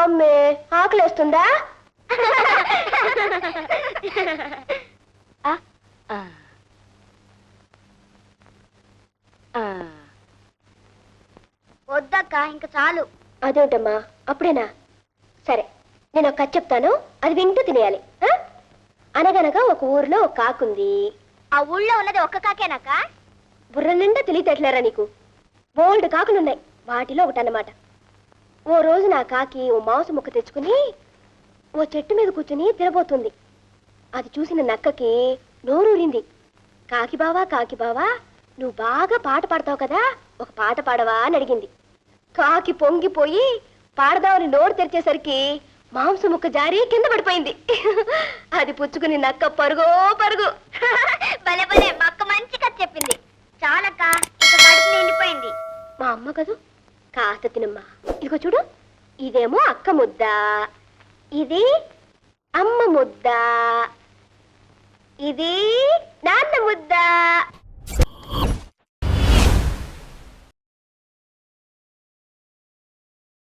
అమ్మే ఆకలేస్తుందా? వద్దక్క ఇంక చాలు. అదేంటమ్మా అప్పుడేనా? సరే నేను ఒక కథ చెప్తాను, అది వింటూ తినేయాలి. అనగనగా ఒక ఊర్లో ఒక కాకుంది. ఆ ఊళ్ళో ఉన్నది ఒక్క కాకేనాక? బుర్ర నిండా తెలియటట్లేరా నీకు? బోల్డ్ కాకులున్నాయి, వాటిలో ఒకటన్నమాట. ఓ రోజు నా కాకి ఓ మాంసం ముక్క తెచ్చుకుని ఓ చెట్టు మీద కూర్చుని తినబోతుంది. అది చూసిన నక్కకి నోరూరింది. కాకి బావా నువ్వు బాగా పాట పాడతావు కదా, ఒక పాట పాడవా అని అడిగింది. కాకి పొంగిపోయి పాడదామని నోరు తెరిచేసరికి మాంసం ముక్క జారి కింద పడిపోయింది. అది పుచ్చుకుని నక్క పరుగో పరుగు. భలే భలే, మా అక్క మంచి కథ చెప్పింది. చాలక్క, ఇక కడుపు నిండిపోయింది. మా అమ్మ కదూ, కాస్త తినమ్మా. ఇదిగో చూడు, ఇదేమో అక్క ముద్ద, ఇది అమ్మ ముద్ద, ఇది నాన్న ముద్ద.